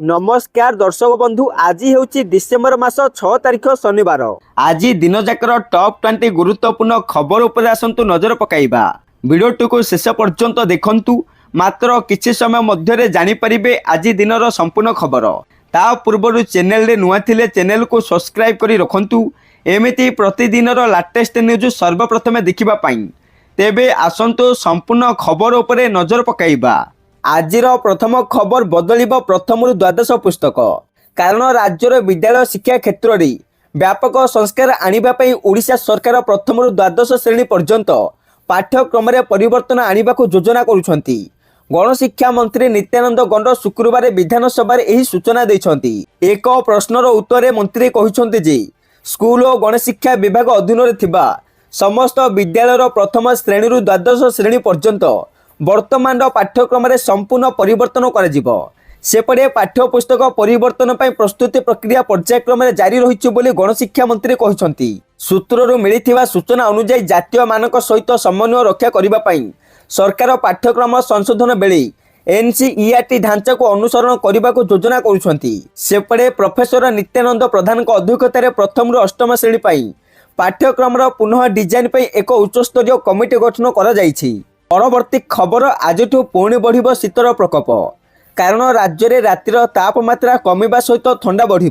नमस्कार दर्शक बंधु, आज हूँ डिसेम्बर मास 6 तारिख शनिवार। आज दिन जाकर टॉप 20 गुरुत्वपूर्ण खबर उपर आसतु नजर पकाइबा। वीडियोटी को शेष पर्यंत देखंतु। मात्र किछि समय मध्य जानिपारे आज दिनर संपूर्ण खबर। ता पूर्व चैनल रे नुआ थिले चैनल को सब्सक्राइब करी रखंतु। एमिति प्रतिदिनर लाटेस्ट न्यूज सर्वप्रथमे देखिबा पाई। तेबे आसंतु संपूर्ण खबर उपरे नजर पकाइबा। आजिर प्रथम खबर बदलिब प्रथम रु द्वादश पुस्तक। कारण राज्यर विद्यालय शिक्षा क्षेत्र में व्यापक संस्कार आनिबा पई ओडिशा सरकार प्रथम रु द्वादश श्रेणी पर्यंत पाठ्यक्रम में परिवर्तन आनिबा को योजना करुछंती। गणशिक्षा मंत्री नित्यानंद गंड शुक्रवार विधानसभा एही सूचना दैछंती। एक प्रश्नर उत्तर मंत्री कहिछंती जे स्कूल और गणशिक्षा विभाग अधीन रे थिबा समस्त विद्यालय प्रथम श्रेणी रु द्वादश श्रेणी पर्यंत वर्तमान पाठ्यक्रम में संपूर्ण परिवर्तन करा। सेपटे पाठ्यपुस्तक परिवर्तन पर प्रस्तुति प्रक्रिया पर्यायक्रम जारी रही गणशिक्षा मंत्री कहते। सूत्रु मिलता सूचना अनुसार जातीय मानक सहित समन्वय रक्षा करने सरकार पाठ्यक्रम संशोधन बेले एनसीईआरटी ढांचा को अनुसरण करने को योजना करुँचे। प्रोफेसर नित्यानंद प्रधान अध्यक्षतार प्रथम रु अष्टम श्रेणी पाठ्यक्रम पुनः डिजाइन एक उच्चस्तरीय कमिटी गठन करा जायछि। परवर्ती खबर, आज पुणी बढ़ शीतर प्रकोप। कारण राज्य में रातिर तापमात्रा कमिबा सहित ठंडा बढ़।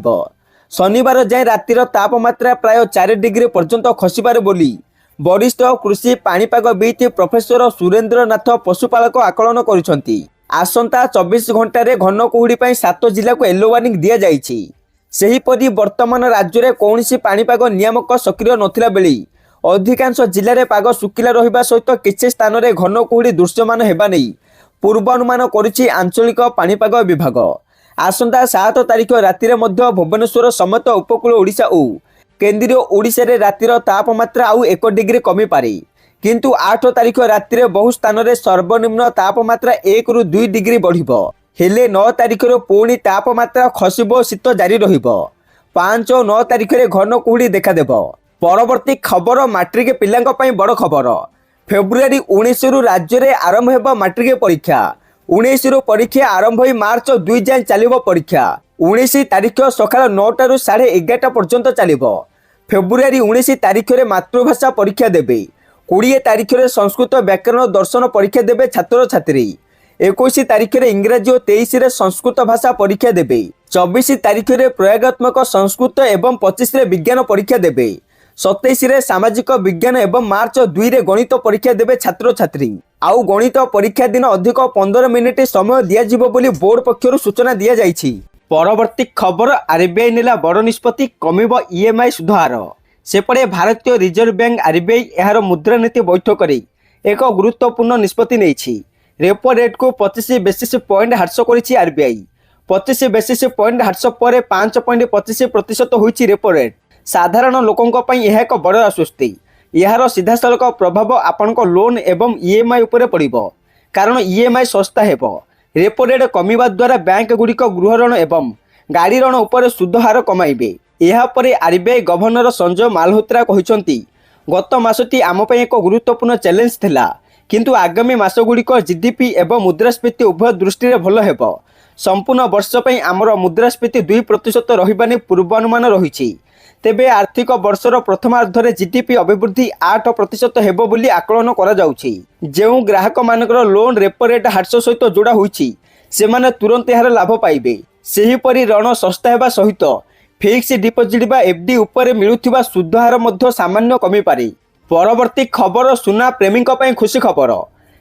शनिवार जाए रातिर तापमात्रा प्राय 4 डिग्री पर्यंत खसिबार बोली वरिष्ठ कृषि पाणीपागविद प्रोफेसर सुरेंद्रनाथ पशुपालक आकलन करुछंती। आसंता 24 घंटे घन कुहुड़ी 7 जिला को येलो वार्निंग दिया जायछि। सेहीपरि वर्तमान राज्य में कौनसी पाणीपाग नियामक सक्रिय नथिला बेली अधिकांश जिले में पाग सुखिला रहिबा सहित किछि स्थान में घन कुहुड़ी दृश्यमान हेबा नै पूर्वानुमान करिछि आंचलिक पाणीपाग विभाग। आसंता 7 तारिख रातिर मध्य भुवनेश्वर समेत उपकूल ओडिशा और केंद्रीय ओडिशा रे रातिर तापमात्रा आउ 1 डिग्री कमी पारे। किंतु 8 तारिख रातिर बहु स्थान में सर्वनिम्न तापमात्रा 1 रु 2 डिग्री बढ़िबो। हेले 9 तारिख पुणी तापमात्रा खसिबो, शीत जारी रहिबो। 5 और 9 तारिख घन कुहुड़ी देखादेबो। परवर्ती खबर, मैट्रिक पिलांक पई बड़ खबर। फेब्रुआरी 19 रु राज्य में आरंभ हेबो मैट्रिक परीक्षा। 19 रु परीक्षा आरंभ होई मार्च 2 जाए चलिबो परीक्षा। 19 तारिख सकाळ 9 रु 11:30 पर्यंत चलिबो। फेब्रुआरी 19 तारिख रे मातृभाषा परीक्षा देबे। 20 तारिख रे संस्कृत व्याकरण दर्शन परीक्षा देबे छात्र छात्री। 21 तारिख रे इंग्राजी और 23 रे संस्कृत भाषा परीक्षा देबे। 24 तारिख रे प्रयोगात्मक संस्कृत एवं 25 रे विज्ञान परीक्षा देबे। 27 रे सामाजिक विज्ञान एवं मार्च 2 रे गणित परीक्षा देबे छात्र छात्री। आउ गणित परीक्षा दिन अधिक 15 मिनिट समय दियाजिबो बोली बोर्ड पक्षरु सूचना दिया जायछि। परवर्ती खबर, आरबीआई नेला बड़ निष्पत्ति, कमिबो ईएमआई सुध हार। सेपटे भारतीय रिजर्व बैंक आरबीआई एहार मुद्रानीति बैठक रे एक गुरुत्वपूर्ण निष्पत्ति नेछि। रेपो रेट को 25 बेसिस पॉइंट ह्रास करिछि आरबीआई। 25 बेसिस पॉइंट ह्रास पर 5.25% होइछि रेपो रेट। साधारण लोकों पई यह एक बड़ आश्वस्ति। यार सीधासलख प्रभाव आपनक लोन एवं ईएमआई उपरे पड़िबो। कारण ईएमआई सस्ता हेबो। रेपो रेट कमिबा द्वारा बैंक गुड़िक गृह ऋण एवं गाड़ी ऋण उपर सुध हार कमाइबे। एहा परे आरबीआई गवर्नर संजय मालहोत्रा कहिसंती, गत मासटी आम पई एक गुरुत्वपूर्ण चैलेंज थिला, किंतु आगामी मासगुड़िक जीडीपी एवं मुद्रास्फीति उभय दृष्टि भल हेबो। संपूर्ण वर्ष पई आमर मुद्रास्फीति 2% रहिबा नै पूर्वानुमान रहिछि। तेबे आर्थिक वर्षर प्रथमार्धरे जीडीपी अभिवृद्धि 8% हेबो बोली आकलन करा जाउछि। जेउ ग्राहक मानकर लोन रेपो रेट ह्रास सहित जोड़ा होइछि सेमाने तुरंत यार लाभ पाइबे। सेहीपरि ऋण सस्ता हेबा सहित फिक्स डिपोजिट बा एफडी उपरे मिलुथिबा सुध हार मध्य सामान्य कमी पारे। परवर्ती खबर, सुना प्रेमी खुशी खबर।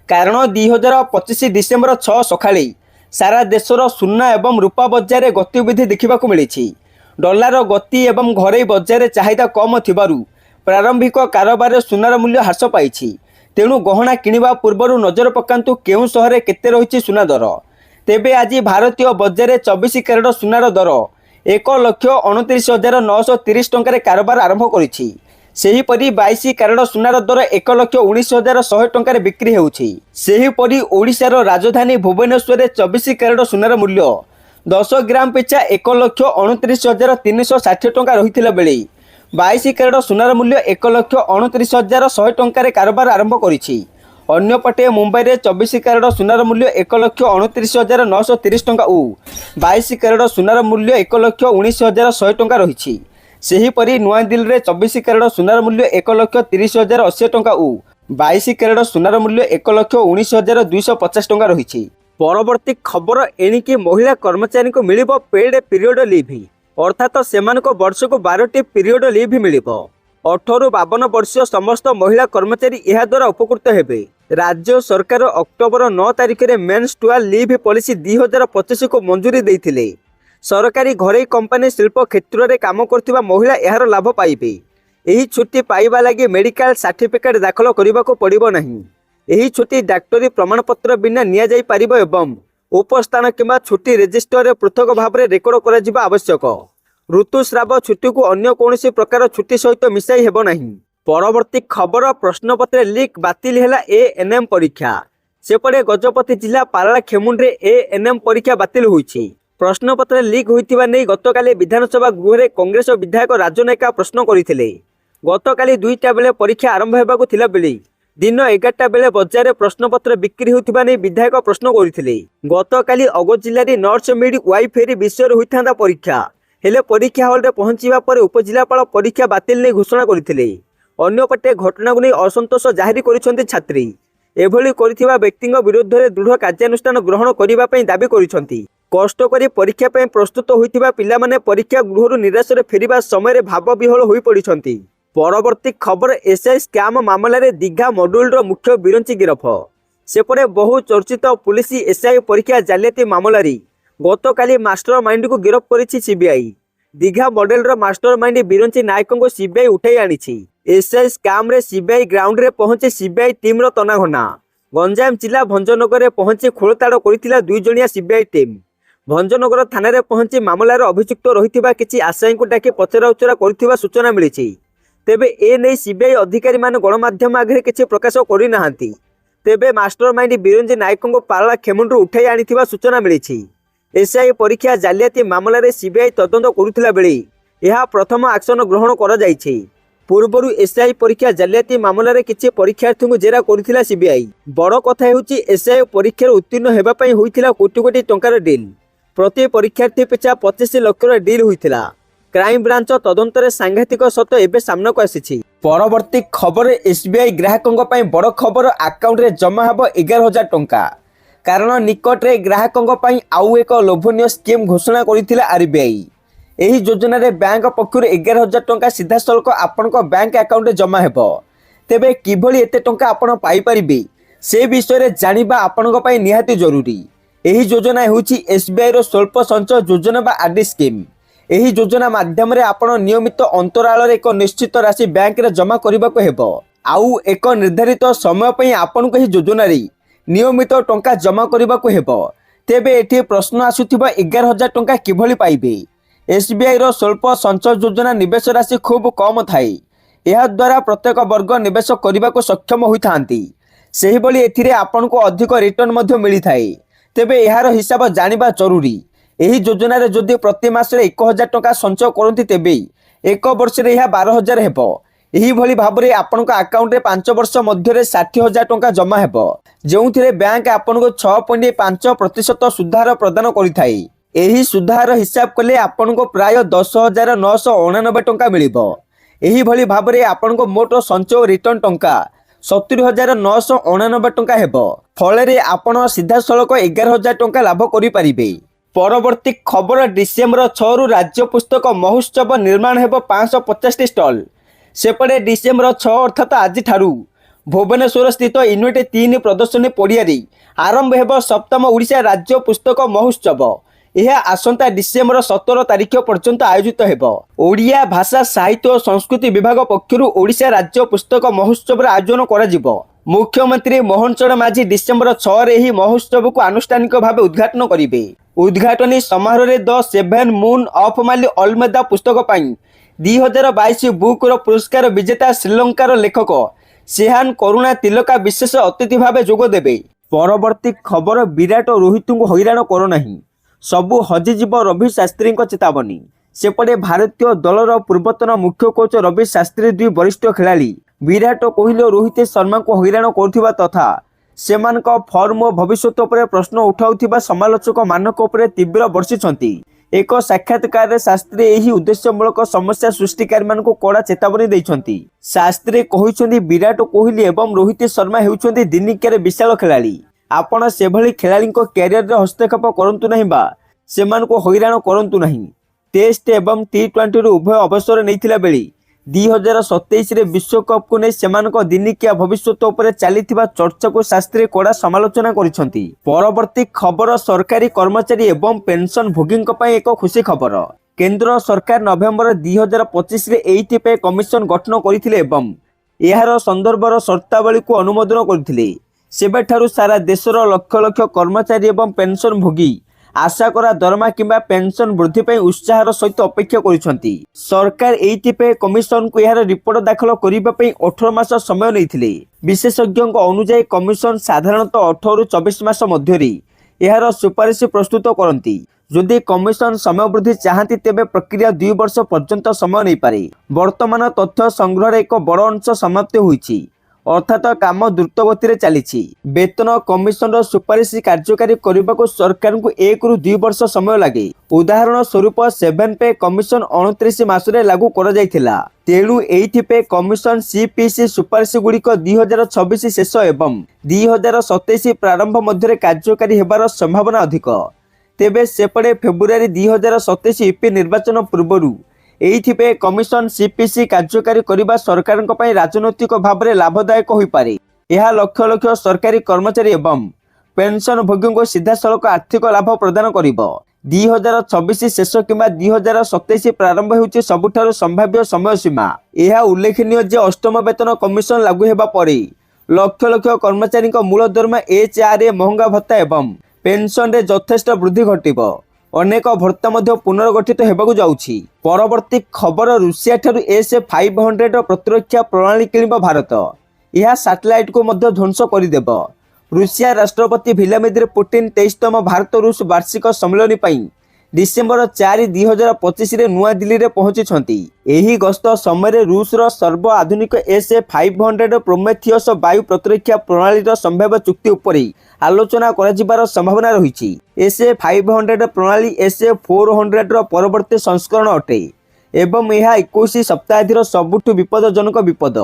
कारण 2025 डिसेम्बर 6 सकाळे सारा देशर सुना एवं रूपा बजार गतिविधि देखा मिली। डॉलर गति एवं घरे बजार चाहिदा कम थिबारु प्रारंभिक कारोबार सुनार मूल्य ह्रास पाइछि। तेणु गहना किनिबा पूर्व नजर पकांतु केउ शहर केते रहिछि सुना दर। तेबे आज भारतीय बजार 24 कैरेट सुनार दर 1,29,930 टंकार कारोबार आरंभ करिछि। सेहीपरि 22 कैरेट सुनार दर 1,19,100 टंकार बिक्री हेउछि। सेहीपरि ओडिशार राजधानी भुवनेश्वर 24 कैरेट सुनार मूल्य 10 ग्राम पिछा 1,29,360 टंका रही बेले 22 कैरेट सुनार मूल्य 1,29,100 टंकार कारोबार आरंभ करिछि। अन्यपटे मुंबई में 24 क्यारेट सुनार मूल्य 1,29,930 टंका और 22 क्यारेट सुनार मूल्य 1,19,100 टंका रही। सेहीपरि नुआदिल्ली में 24 क्यारेट सुनार मूल्य 1,30,080 टंका और 22 क्यारेट सुनार मूल्य 1,19,250 टंका रही। परवर्ती खबर एणिकी महिला कर्मचारी को मिलिबो पेड पीरियड लीव अर्थात सेमानको वर्षको 12टी पीरियड लीव मिलिबो। 18 ରୁ 52 वर्षीय समस्त महिला कर्मचारी यह द्वारा उपकृत हेबे। राज्य सरकार अक्टोबर 9 तारिख में मेन्स्ट्रुअल लीव पॉलिसी 2025 को मंजूरी देइथिले। सरकारी घरोई कंपनी शिल्प क्षेत्र में काम करथिबा महिला यार लाभ पाइबे। एही छुट्टी पाइबा लागि मेडिकल सर्टिफिकेट दाखल करने को पड़िबो नहीं। एही छुट्टी डाक्टरी प्रमाणपत्र बिना निया जाई पारिबो एवं उपस्थान किंबा छुट्टी रजिस्टर रे पृथक भाव में रेकर्ड करा जिबा आवश्यक। ऋतुस्राव छुट्टी को अन्य कौनसी प्रकार छुट्टी सहित मिसाई हेबो नहीं। परवर्ती खबर प्रश्नपत्र लीक बातिल हेला एएनएम परीक्षा। सेपटे गजपति जिला पारला खेमुंडे एएनएम परीक्षा बातिल होईछि। प्रश्नपत्र लीक होइतिबा नै गतकाली विधानसभा गृह रे कांग्रेस विधायक राजनायका प्रश्न करथिले। गतकाली 2टा बेले परीक्षा आरंभ हेबाकु थिला बेले दिन 11टा बेले बजार में प्रश्नपत्र बिक्री होइतिबा नै विधायक प्रश्न करथिले। गतकाली अगस्त जिले में नर्स मिड वाईफेरी विषय होइथांदा परीक्षा हेले परीक्षा हॉल रे पहुंचीबा पर उपजिलापाल परीक्षा बातिल नै घोषणा करथिले। अन्यपटे घटना को नहीं असंतोष जाहिर करिसेंती छात्री। एभली करिथिबा व्यक्तिଙ୍କ विरुद्ध में दृढ़ कार्यानुष्ठान ग्रहण करिबा पई दाबी करिसेंती। कष्ट करी परीक्षा पई प्रस्तुत होइतिबा पिलामाने परीक्षा गृहरु निराश रे फेरिबा समय रे भाव विहल होई पड़िसेंती। परवर्ती खबर एसआई स्कैम मामला रे दीघा मॉड्यूल रो मुख्य बिरंची गिरफ। सेपटे बहु चर्चित पुलिस एसआई परीक्षा जालियाती मामला रे गतकाली मास्टर माइंड को गिरफ करिछि सीबीआई। दीघा मॉडल रो मास्टर माइंड बिरंची नायक को सीबीआई उठाई आनिछि। एसआई स्कैम रे सीबीआई ग्राउंड रे पहुंचे सीबीआई टीम रो तनाघना। गंजाम जिला भंजनगर रे पहुंचे खोलताड़ करिथिला 2 जणिया सीबीआई टीम। भंजनगर थाना रे पहुंचे मामलार अभियुक्त रहिथिबा किछि आसाई को डाकी पचराउचरा करिथिबा सूचना मिलिछि। तेबे ए नै सीबीआई अधिकारी मान गणमाध्यम आगे किछि प्रकाश करि नाहांती। तेबे मास्टर माइंड बिरंजी नायक को पारला खेमुंडू उठाई आनिथिबा सूचना मिलिछि। एसआई परीक्षा जालियाती मामला रे सीबीआई तदंत करुथिला बेले यह प्रथम एक्शन ग्रहण करा जायछि। पूर्वरु एसआई परीक्षा जालियाती मामला रे किछि परीक्षार्थी को जेरा करिथिला सीबीआई। बड़ कथा हेउछि एसआई परीक्षा उत्तीर्ण हेबा पई होइथिला कोटी कोटी टंकार डील। प्रति परीक्षार्थी पिछा 25 लाख डील होइथिला। क्राइम ब्रांच तदंत रे सांघातिक सत्य एबे सामना को आसीछि। परवर्ती खबर एसबीआई ग्राहकों पई बड़ खबर अकाउंट रे जमा हेबो 11,000 टंका। कारण निकट रे ग्राहकों पई आउ एक लोभनीय स्कीम घोषणा करिथिला आरबीआई। एही योजना रे बैंक पक्षरु 11,000 टंका सीधा सल्क आपनक बैंक अकाउंट रे जमा हेबो। तेबे किभली एते टंका आपण पाई परिबे से विषय रे जानिबा आपनक पई निहाती जरूरी। एही योजना हेउची एसबीआई रो स्वल्प संचय योजना बा आरडी स्कीम। एही योजना माध्यम रे आपण नियमित अंतराल रे एक निश्चित राशि बैंक रे जमा करबाको हेबो। आउ एक निर्धारित समय पई आपनक एही योजना रे नियमित टंका जमा करबाको हेबो। तेबे एठी प्रश्न आसुथिबा 11,000 टंका किभली पाइबे। एसबीआई रो स्वल्प संचय योजना निवेश राशि खूब कम थाए। यह द्वारा प्रत्येक वर्ग निवेश करबाको सक्षम होइथांती। सेही बली एथिरे आपनको अधिक रिटर्न मध्ये मिली थाए। तेबे यार हिसाब जानिबा जरूरी। एही योजना रे जदि प्रति मास रे 1,000 टंका संचय करंती तेबे एक वर्ष रे यह 12,000 हेबो। एही भली भाबरे आपनको अकाउंट रे 5 वर्ष मध्ये रे 60,000 टंका जमा हेबो। जेउथिरे बैंक आपनको 6.5% सुधार प्रदान करिथाई। एही सुधार हिसाब कले आपनको प्राय 10,999 टंका मिलिबो। एही भली भाबरे आपनको मोट संचय रिटर्न टंका 70,999 टंका हेबो। फଳରେ आपण सीधा सळक 11,000 टंका लाभ करि परिबे। परवर्ती खबर डिसेम्बर 6 रु राज्य पुस्तक महोत्सव निर्माण हेबो 550 स्टॉल। सेपटे डिसेम्बर 6 अर्थात आज ठारू भुवनेश्वर स्थित यूनिट 3 प्रदर्शनी पड़िया आरंभ हेबो 7म ओडिशा राज्य पुस्तक महोत्सव। यह आसंता डिसेम्बर 17 तारिख पर्यंत आयोजित हेबो। ओडिया भाषा साहित्य और संस्कृति विभाग पक्षरु ओडिशा राज्य पुस्तक महोत्सव आयोजन करा जिवो। मुख्यमंत्री मोहन चरण माझी डिसेम्बर 6 रे ही महोत्सव को आनुष्ठानिक भाव उद्घाटन करिवे। उद्घाटनी समारोह रे द 7 मून ऑफ माली अल्मेदा पुस्तक पाई 2022 बुक रो पुरस्कार विजेता श्रीलंकार लेखक सेहान करुणा तिलका विशेष अतिथि भाव जोग देबे। परवर्ती खबर विराट रोहित को हैरान करो नहीं, सबु हजिजीव रवि शास्त्री चेतावनी। सेपटे भारतीय दलर पूर्वतन मुख्य कोच रवि शास्त्री 2 वरिष्ठ खिलाड़ी विराट कोहली और रोहित शर्मा को हैरान करुवा तथा ସେମାନଙ୍କ ଫର୍ମ ଓ ଭବିଷ୍ୟତ ଉପରେ ପ୍ରଶ୍ନ ଉଠାଉଥିବା ସମାଲୋଚକମାନଙ୍କ ଉପରେ ତୀବ୍ର ବର୍ଷିଛନ୍ତି। ଏକ ସାକ୍ଷାତକାରରେ ଶାସ୍ତ୍ରୀ ଏହି ଉଦ୍ଦେଶ୍ୟମୂଳକ ସମସ୍ୟା ସୃଷ୍ଟିକାରୀମାନଙ୍କୁ କଡ଼ା ଚେତାବନୀ ଦେଇଛନ୍ତି। ଶାସ୍ତ୍ରୀ କହିଛନ୍ତି ବିରାଟ କୋହଲି ଏବଂ ରୋହିତ ଶର୍ମା ହେଉଛନ୍ତି ଦିନିକିଆର ବିଶାଳ ଖେଳାଳି। ଆପଣ ସେଭଳି ଖେଳାଳିଙ୍କ କ୍ୟାରିୟରରେ ହସ୍ତକ୍ଷେପ କରନ୍ତୁ ନାହିଁ ବା ସେମାନଙ୍କୁ ହଇରାଣ କରନ୍ତୁ ନାହିଁ। ଟେଷ୍ଟ ଏବଂ ଟି20ରୁ ଉଭୟ ଅବସର ନେଇଥିଲା ବେଳେ 2027ରେ ବିଶ୍ୱକପ୍କୁ ନେଇ ସେମାନଙ୍କ ଦିନିକିଆ ଭବିଷ୍ୟତ ଉପରେ ଚାଲିଥିବା ଚର୍ଚ୍ଚାକୁ ଶାସ୍ତ୍ରୀ କଡ଼ା ସମାଲୋଚନା କରିଛନ୍ତି। ପରବର୍ତ୍ତୀ ଖବର ସରକାରୀ କର୍ମଚାରୀ ଏବଂ ପେନ୍ସନ ଭୋଗୀଙ୍କ ପାଇଁ ଏକ ଖୁସି ଖବର। କେନ୍ଦ୍ର ସରକାର ନଭେମ୍ବର 2025ରେ ଏଇଥିପାଇଁ କମିଶନ ଗଠନ କରିଥିଲେ ଏବଂ ଏହାର ସନ୍ଦର୍ଭର ସର୍ତ୍ତାବଳୀକୁ ଅନୁମୋଦନ କରିଥିଲେ। ସେବେଠାରୁ ସାରା ଦେଶର ଲକ୍ଷ ଲକ୍ଷ କର୍ମଚାରୀ ଏବଂ ପେନ୍ସନ ଭୋଗୀ ଆଶା କରା ଦରମା କିମ୍ବା ପେନ୍ସନ ବୃଦ୍ଧି ପାଇଁ ଉତ୍ସାହର ସହିତ ଅପେକ୍ଷା କରିଛନ୍ତି। ସରକାର ଏଇଥିପାଇଁ କମିଶନକୁ ଏହାର ରିପୋର୍ଟ ଦାଖଲ କରିବା ପାଇଁ 18 ମାସ ସମୟ ନେଇଥିଲେ। ବିଶେଷଜ୍ଞଙ୍କ ଅନୁଯାୟୀ କମିଶନ ସାଧାରଣତଃ 18ରୁ 24 ମାସ ମଧ୍ୟରେ ଏହାର ସୁପାରିଶ ପ୍ରସ୍ତୁତ କରନ୍ତି। ଯଦି କମିଶନ ସମୟ ବୃଦ୍ଧି ଚାହାନ୍ତି ତେବେ ପ୍ରକ୍ରିୟା 2 ବର୍ଷ ପର୍ଯ୍ୟନ୍ତ ସମୟ ନେଇପାରେ। ବର୍ତ୍ତମାନ ତଥ୍ୟ ସଂଗ୍ରହର ଏକ ବଡ଼ ଅଂଶ ସମାପ୍ତ ହୋଇଛି, ଅର୍ଥାତ କାମ ଦ୍ରୁତଗତିରେ ଚାଲିଛି। ବେତନ କମିଶନର ସୁପାରିଶ କାର୍ଯ୍ୟକାରୀ କରିବାକୁ ସରକାରଙ୍କୁ 1ରୁ 2 ବର୍ଷ ସମୟ ଲାଗେ। ଉଦାହରଣ ସ୍ୱରୂପ 7 ପେ କମିଶନ 29 ମାସରେ ଲାଗୁ କରାଯାଇଥିଲା। ତେଣୁ ଏଇଥିପାଇଁ କମିଶନ ସିପିସି ସୁପାରିଶଗୁଡ଼ିକ 2026 ଶେଷ ଏବଂ 2027 ପ୍ରାରମ୍ଭ ମଧ୍ୟରେ କାର୍ଯ୍ୟକାରୀ ହେବାର ସମ୍ଭାବନା ଅଧିକ। ତେବେ ସେପଟେ ଫେବୃଆରୀ 2027 ୟୁପି ନିର୍ବାଚନ ପୂର୍ବରୁ ଏଇଥିପାଇଁ କମିଶନ ସିପିସି କାର୍ଯ୍ୟକାରୀ କରିବା ସରକାରଙ୍କ ପାଇଁ ରାଜନୈତିକ ଭାବରେ ଲାଭଦାୟକ ହୋଇପାରେ। ଏହା ଲକ୍ଷ ଲକ୍ଷ ସରକାରୀ କର୍ମଚାରୀ ଏବଂ ପେନ୍ସନ ଭୋଗୀଙ୍କୁ ସିଧାସଳଖ ଆର୍ଥିକ ଲାଭ ପ୍ରଦାନ କରିବ। 2026 ଶେଷ କିମ୍ବା 2027 ପ୍ରାରମ୍ଭ ହେଉଛି ସବୁଠାରୁ ସମ୍ଭାବ୍ୟ ସମୟସୀମା। ଏହା ଉଲ୍ଲେଖନୀୟ ଯେ ଅଷ୍ଟମ ବେତନ କମିଶନ ଲାଗୁ ହେବା ପରେ ଲକ୍ଷ ଲକ୍ଷ କର୍ମଚାରୀଙ୍କ ମୂଳ ଦରମା ଏଚ୍ଆର୍ଏ ମହଙ୍ଗା ଭତ୍ତା ଏବଂ ପେନ୍ସନରେ ଯଥେଷ୍ଟ ବୃଦ୍ଧି ଘଟିବ। ଅନେକ ଭତ୍ତା ମଧ୍ୟ ପୁନର୍ଗଠିତ ହେବାକୁ ଯାଉଛି। ପରବର୍ତ୍ତୀ ଖବର ରୁଷିଆ ଠାରୁ S-500 ପ୍ରତିରକ୍ଷା ପ୍ରଣାଳୀ କିଣିବ ଭାରତ। ଏହା ସାଟେଲାଇଟକୁ ମଧ୍ୟ ଧ୍ୱଂସ କରିଦେବ। ରୁଷିଆ ରାଷ୍ଟ୍ରପତି ଭ୍ଲାଦିମିର ପୁଟିନ 23ତମ ଭାରତ ରୁଷ ବାର୍ଷିକ ସମ୍ମିଳନୀ ପାଇଁ ଡିସେମ୍ବର 4, 2025ରେ ନୂଆଦିଲ୍ଲୀରେ ପହଞ୍ଚିଛନ୍ତି। ଏହି ଗସ୍ତ ସମୟରେ ରୁଷର ସର୍ବ ଆଧୁନିକ S-500 ପ୍ରୋମେଥିୟସ ବାୟୁ ପ୍ରତିରକ୍ଷା ପ୍ରଣାଳୀର ସମ୍ଭାବ୍ୟ ଚୁକ୍ତି ଉପରେ ଆଲୋଚନା କରାଯିବାର ସମ୍ଭାବନା ରହିଛି। S-500 ପ୍ରଣାଳୀ S-400ର ପରବର୍ତ୍ତୀ ସଂସ୍କରଣ ଅଟେ ଏବଂ ଏହା 21 ଶତାବ୍ଦୀର ସବୁଠୁ ବିପଦଜନକ ବିପଦ,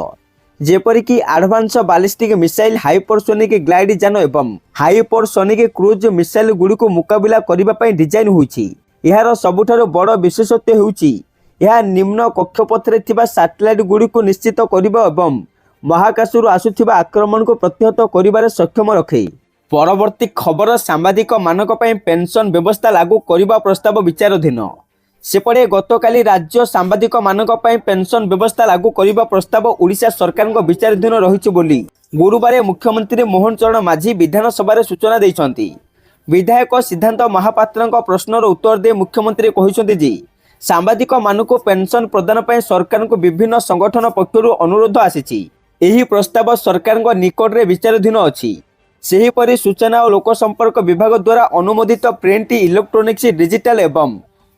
ଯେପରିକି advance ballistic missile, hypersonic glide ଯାନ ଏବଂ ହାଇପରସୋନିକ କ୍ରୁଜ ମିସାଇଲ ଗୁଡ଼ିକୁ ମୁକାବିଲା କରିବା ପାଇଁ ଡିଜାଇନ ହୋଇଛି। ଏହାର ସବୁଠାରୁ ବଡ଼ ବିଶେଷତ୍ୱ ହେଉଛି ଏହା ନିମ୍ନ କକ୍ଷପଥରେ ଥିବା ସାଟେଲାଇଟ ଗୁଡ଼ିକୁ ନିଶ୍ଚିତ କରିବା ଏବଂ ମହାକାଶରୁ ଆସୁଥିବା ଆକ୍ରମଣକୁ ପ୍ରତିହତ କରିବାରେ ସକ୍ଷମ ରଖେ। ପରବର୍ତ୍ତୀ ଖବର ସାମ୍ବାଦିକମାନଙ୍କ ପାଇଁ ପେନ୍ସନ ବ୍ୟବସ୍ଥା ଲାଗୁ କରିବା ପ୍ରସ୍ତାବ ବିଚାରାଧୀନ। ସେପଟେ ଗତକାଲି ରାଜ୍ୟ ସାମ୍ବାଦିକମାନଙ୍କ ପାଇଁ ପେନ୍ସନ ବ୍ୟବସ୍ଥା ଲାଗୁ କରିବା ପ୍ରସ୍ତାବ ଓଡ଼ିଶା ସରକାରଙ୍କ ବିଚାରାଧୀନ ରହିଛି ବୋଲି ଗୁରୁବାର ମୁଖ୍ୟମନ୍ତ୍ରୀ ମୋହନ ଚରଣ ମାଝୀ ବିଧାନସଭାରେ ସୂଚନା ଦେଇଛନ୍ତି। ବିଧାୟକ ସିଦ୍ଧାନ୍ତ ମହାପାତ୍ରଙ୍କ ପ୍ରଶ୍ନର ଉତ୍ତର ଦେଇ ମୁଖ୍ୟମନ୍ତ୍ରୀ କହିଛନ୍ତି ଯେ ସାମ୍ବାଦିକମାନଙ୍କୁ ପେନ୍ସନ ପ୍ରଦାନ ପାଇଁ ସରକାରଙ୍କୁ ବିଭିନ୍ନ ସଂଗଠନ ପକ୍ଷରୁ ଅନୁରୋଧ ଆସିଛି। ଏହି ପ୍ରସ୍ତାବ ସରକାରଙ୍କ ନିକଟରେ ବିଚାରାଧୀନ ଅଛି। ସେହିପରି ସୂଚନା ଓ ଲୋକସମ୍ପର୍କ ବିଭାଗ ଦ୍ୱାରା ଅନୁମୋଦିତ ପ୍ରିଣ୍ଟ, ଇଲେକ୍ଟ୍ରୋନିକ୍ସ, ଡିଜିଟାଲ ଏବଂ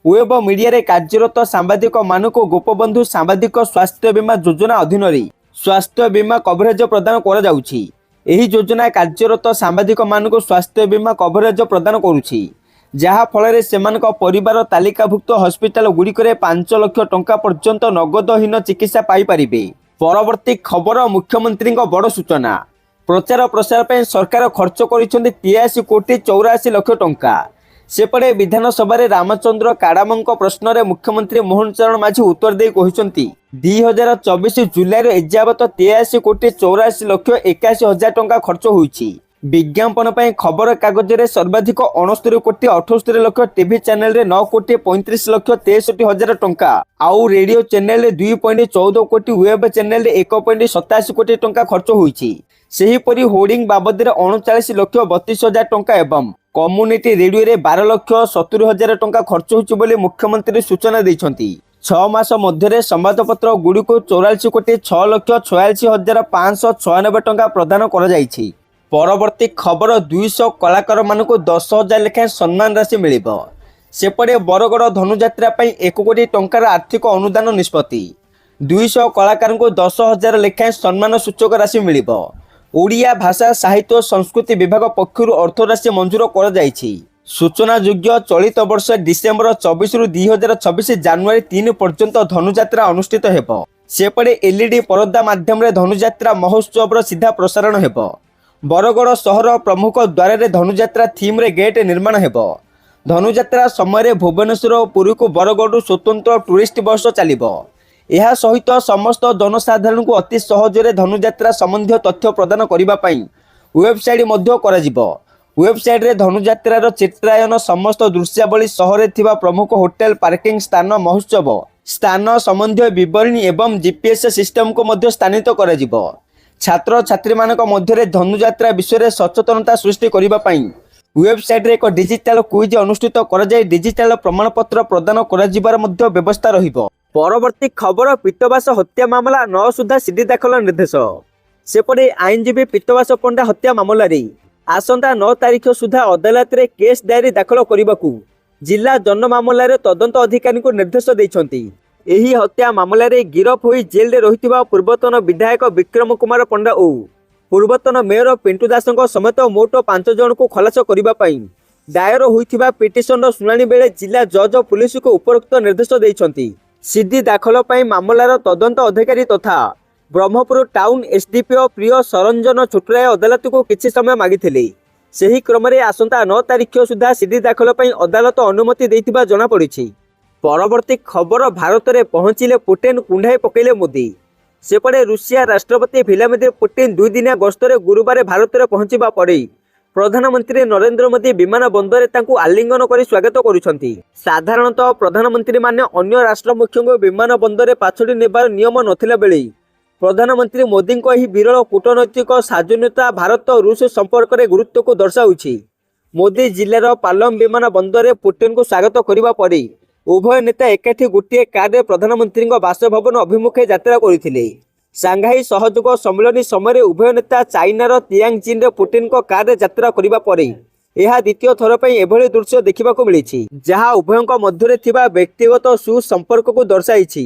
ୱେବ ମିଡିଆରେ କାର୍ଯ୍ୟରତ ସାମ୍ବାଦିକମାନଙ୍କୁ ଗୋପବନ୍ଧୁ ସାମ୍ବାଦିକ ସ୍ୱାସ୍ଥ୍ୟ ବୀମା ଯୋଜନା ଅଧୀନରେ ସ୍ୱାସ୍ଥ୍ୟ ବୀମା କଭରେଜ ପ୍ରଦାନ କରାଯାଉଛି। ଏହି ଯୋଜନା କାର୍ଯ୍ୟରତ ସାମ୍ବାଦିକମାନଙ୍କୁ ସ୍ୱାସ୍ଥ୍ୟ ବୀମା କଭରେଜ ପ୍ରଦାନ କରୁଛି, ଯାହା ଫଳରେ ସେମାନଙ୍କ ପରିବାର ତାଲିକାଭୁକ୍ତ ହସ୍ପିଟାଲ ଗୁଡ଼ିକରେ 5 ଲକ୍ଷ ଟଙ୍କା ପର୍ଯ୍ୟନ୍ତ ନଗଦହୀନ ଚିକିତ୍ସା ପାଇପାରିବେ। ପରବର୍ତ୍ତୀ ଖବର ମୁଖ୍ୟମନ୍ତ୍ରୀଙ୍କ ବଡ଼ ସୂଚନା। ପ୍ରଚାର ପ୍ରସାର ପାଇଁ ସରକାର ଖର୍ଚ୍ଚ କରିଛନ୍ତି 83 କୋଟି 84 ଲକ୍ଷ ଟଙ୍କା। ସେପଟେ ବିଧାନସଭାରେ ରାମଚନ୍ଦ୍ର କାଡାମଙ୍କ ପ୍ରଶ୍ନରେ ମୁଖ୍ୟମନ୍ତ୍ରୀ ମୋହନ ଚରଣ ମାଝୀ ଉତ୍ତର ଦେଇ କହିଛନ୍ତି 2024 ଜୁଲାଇର ଏଯାବତ 83 କୋଟି 84 ଲକ୍ଷ 81 ହଜାର ଟଙ୍କା ଖର୍ଚ୍ଚ ହୋଇଛି। ବିଜ୍ଞାପନ ପାଇଁ ଖବର କାଗଜରେ ସର୍ବାଧିକ 69 କୋଟି 78 ଲକ୍ଷ, ଟିଭି ଚ୍ୟାନେଲରେ 9 କୋଟି 35 ଲକ୍ଷ 63 ହଜାର ଟଙ୍କା, ଆଉ ରେଡିଓ ଚ୍ୟାନେଲରେ 2.14 କୋଟି, ୱେବ ଚ୍ୟାନେଲରେ 1.87 କୋଟି ଟଙ୍କା ଖର୍ଚ୍ଚ ହୋଇଛି। ସେହିପରି ହୋର୍ଡିଂ ବାବଦରେ 39 ଲକ୍ଷ 32 ହଜାର ଟଙ୍କା ଏବଂ କମ୍ୟୁନିଟି ରେଡିଓରେ 12 ଲକ୍ଷ 70 ହଜାର ଟଙ୍କା ଖର୍ଚ୍ଚ ହୋଇଛି ବୋଲି ମୁଖ୍ୟମନ୍ତ୍ରୀ ସୂଚନା ଦେଇଛନ୍ତି। 6 ମାସ ମଧ୍ୟରେ ସମ୍ବାଦପତ୍ର ଗୁଡ଼ିକୁ 44 କୋଟି 6 ଲକ୍ଷ 46 ହଜାର 596 ଟଙ୍କା ପ୍ରଦାନ କରାଯାଇଛି। ପରବର୍ତ୍ତୀ ଖବର 200 କଳାକାରମାନଙ୍କୁ 10,000 ଲେଖାଏଁ ସମ୍ମାନ ରାଶି ମିଳିବ। ସେପଟେ ବରଗଡ଼ ଧନୁଯାତ୍ରା ପାଇଁ 1 କୋଟି ଟଙ୍କାର ଆର୍ଥିକ ଅନୁଦାନ ନିଷ୍ପତ୍ତି। 200 କଳାକାରଙ୍କୁ 10,000 ଲେଖାଏଁ ସମ୍ମାନ ସୂଚକ ରାଶି ମିଳିବ। ଓଡ଼ିଆ ଭାଷା ସାହିତ୍ୟ ସଂସ୍କୃତି ବିଭାଗ ପକ୍ଷରୁ ଅର୍ଥରାଶି ମଞ୍ଜୁର କରାଯାଇଛି। ସୂଚନାଯୋଗ୍ୟ ଚଳିତ ବର୍ଷ ଡିସେମ୍ବର 24ରୁ 2026 ଜାନୁଆରୀ 3 ପର୍ଯ୍ୟନ୍ତ ଧନୁଯାତ୍ରା ଅନୁଷ୍ଠିତ ହେବ। ସେପଟେ ଏଲ୍ଇଡି ପରଦା ମାଧ୍ୟମରେ ଧନୁଯାତ୍ରା ମହୋତ୍ସବର ସିଧା ପ୍ରସାରଣ ହେବ। ବରଗଡ଼ ସହର ପ୍ରମୁଖ ଦ୍ୱାରରେ ଧନୁଯାତ୍ରା ଥିମ୍ରେ ଗେଟ୍ ନିର୍ମାଣ ହେବ। ଧନୁଯାତ୍ରା ସମୟରେ ଭୁବନେଶ୍ୱର ଓ ପୁରୀକୁ ବରଗଡ଼ରୁ ସ୍ୱତନ୍ତ୍ର ଟୁରିଷ୍ଟ ବସ୍ ଚାଲିବ। ଏହା ସହିତ ସମସ୍ତ ଜନସାଧାରଣଙ୍କୁ ଅତି ସହଜରେ ଧନୁଯାତ୍ରା ସମ୍ବନ୍ଧୀୟ ତଥ୍ୟ ପ୍ରଦାନ କରିବା ପାଇଁ ୱେବସାଇଟ୍ ମଧ୍ୟ କରାଯିବ। ୱେବସାଇଟ୍ରେ ଧନୁଯାତ୍ରାର ଚିତ୍ରାୟନ, ସମସ୍ତ ଦୃଶ୍ୟାବଳୀ, ସହରରେ ଥିବା ପ୍ରମୁଖ ହୋଟେଲ, ପାର୍କିଂ ସ୍ଥାନ, ମହୋତ୍ସବ ସ୍ଥାନ ସମ୍ବନ୍ଧୀୟ ବିବରଣୀ ଏବଂ ଜିପିଏସ୍ ସିଷ୍ଟମକୁ ମଧ୍ୟ ସ୍ଥାନିତ କରାଯିବ। ଛାତ୍ରଛାତ୍ରୀମାନଙ୍କ ମଧ୍ୟରେ ଧନୁଯାତ୍ରା ବିଷୟରେ ସଚେତନତା ସୃଷ୍ଟି କରିବା ପାଇଁ ୱେବସାଇଟ୍ରେ ଏକ ଡିଜିଟାଲ କୁଇଜ୍ ଅନୁଷ୍ଠିତ କରାଯାଇ ଡିଜିଟାଲ ପ୍ରମାଣପତ୍ର ପ୍ରଦାନ କରାଯିବାର ମଧ୍ୟ ବ୍ୟବସ୍ଥା ରହିବ। ପରବର୍ତ୍ତୀ ଖବର, ପୀତବାସ ହତ୍ୟା ମାମଲା 9 ସୁଦ୍ଧା ସିଡି ଦାଖଲ ନିର୍ଦ୍ଦେଶ। ସେପଟେ ଆଇନଜୀବୀ ପୀତବାସ ପଣ୍ଡା ହତ୍ୟା ମାମଲାରେ ଆସନ୍ତା 9 ତାରିଖ ସୁଦ୍ଧା ଅଦାଲତରେ କେସ୍ ଡାଏରୀ ଦାଖଲ କରିବାକୁ ଜିଲ୍ଲା ଜନ ମାମଲାରେ ତଦନ୍ତ ଅଧିକାରୀଙ୍କୁ ନିର୍ଦ୍ଦେଶ ଦେଇଛନ୍ତି। ଏହି ହତ୍ୟା ମାମଲାରେ ଗିରଫ ହୋଇ ଜେଲରେ ରହିଥିବା ପୂର୍ବତନ ବିଧାୟକ ବିକ୍ରମ କୁମାର ପଣ୍ଡା ଓ ପୂର୍ବତନ ମେୟର ପିଣ୍ଟୁ ଦାସଙ୍କ ସମେତ ମୋଟ 5 ଜଣଙ୍କୁ ଖଲାସ କରିବା ପାଇଁ ଦାୟର ହୋଇଥିବା ପିଟିସନର ଶୁଣାଣି ବେଳେ ଜିଲ୍ଲା ଜଜ୍ ପୁଲିସକୁ ଉପରୋକ୍ତ ନିର୍ଦ୍ଦେଶ ଦେଇଛନ୍ତି। ସିଡି ଦାଖଲ ପାଇଁ ମାମଲାର ତଦନ୍ତ ଅଧିକାରୀ ତଥା ବ୍ରହ୍ମପୁର ଟାଉନ ଏସ୍ଡିପିଓ ପ୍ରିୟ ସରଞ୍ଜନ ଛୋଟରାୟ ଅଦାଲତକୁ କିଛି ସମୟ ମାଗିଥିଲେ। ସେହି କ୍ରମରେ ଆସନ୍ତା 9 ତାରିଖ ସୁଦ୍ଧା ସିଡି ଦାଖଲ ପାଇଁ ଅଦାଲତ ଅନୁମତି ଦେଇଥିବା ଜଣାପଡ଼ିଛି। ପରବର୍ତ୍ତୀ ଖବର, ଭାରତରେ ପହଞ୍ଚିଲେ ପୁଟିନ୍, କୁଣ୍ଢାଇ ପକାଇଲେ ମୋଦି। ସେପଟେ ରୁଷିଆ ରାଷ୍ଟ୍ରପତି ଭ୍ଲାଦିମିର୍ ପୁଟିନ୍ 2 ଦିନିଆ ଗସ୍ତରେ ଗୁରୁବାର ଭାରତରେ ପହଞ୍ଚିବା ପରେ ପ୍ରଧାନମନ୍ତ୍ରୀ ନରେନ୍ଦ୍ର ମୋଦି ବିମାନ ବନ୍ଦରରେ ତାଙ୍କୁ ଆଲିଙ୍ଗନ କରି ସ୍ୱାଗତ କରୁଛନ୍ତି। ସାଧାରଣତଃ ପ୍ରଧାନମନ୍ତ୍ରୀମାନେ ଅନ୍ୟ ରାଷ୍ଟ୍ର ମୁଖ୍ୟଙ୍କୁ ବିମାନ ବନ୍ଦରରେ ପାଛୋଟି ନେବାର ନିୟମ ନଥିଲା ବେଳେ ପ୍ରଧାନମନ୍ତ୍ରୀ ମୋଦିଙ୍କ ଏହି ବିରଳ କୂଟନୈତିକ ସାଜନ୍ୟତା ଭାରତ ରୁଷ ସମ୍ପର୍କରେ ଗୁରୁତ୍ୱକୁ ଦର୍ଶାଉଛି। ମୋଦି ଜିଲ୍ଲାର ପାଲମ ବିମାନ ବନ୍ଦରରେ ପୁଟିନ୍ଙ୍କୁ ସ୍ୱାଗତ କରିବା ପରେ ଉଭୟ ନେତା ଏକାଠି ଗୋଟିଏ କାର୍ରେ ପ୍ରଧାନମନ୍ତ୍ରୀଙ୍କ ବାସଭବନ ଅଭିମୁଖେ ଯାତ୍ରା କରିଥିଲେ। ସାଂଘାଇ ସହଯୋଗ ସମ୍ମିଳନୀ ସମୟରେ ଉଭୟ ନେତା ଚାଇନାର ତିଆଂଜିନରେ ପୁଟିନ୍ଙ୍କ କାର୍ରେ ଯାତ୍ରା କରିବା ପରେ ଏହା ଦ୍ୱିତୀୟ ଥର ପାଇଁ ଏଭଳି ଦୃଶ୍ୟ ଦେଖିବାକୁ ମିଳିଛି, ଯାହା ଉଭୟଙ୍କ ମଧ୍ୟରେ ଥିବା ବ୍ୟକ୍ତିଗତ ସୁସମ୍ପର୍କକୁ ଦର୍ଶାଇଛି।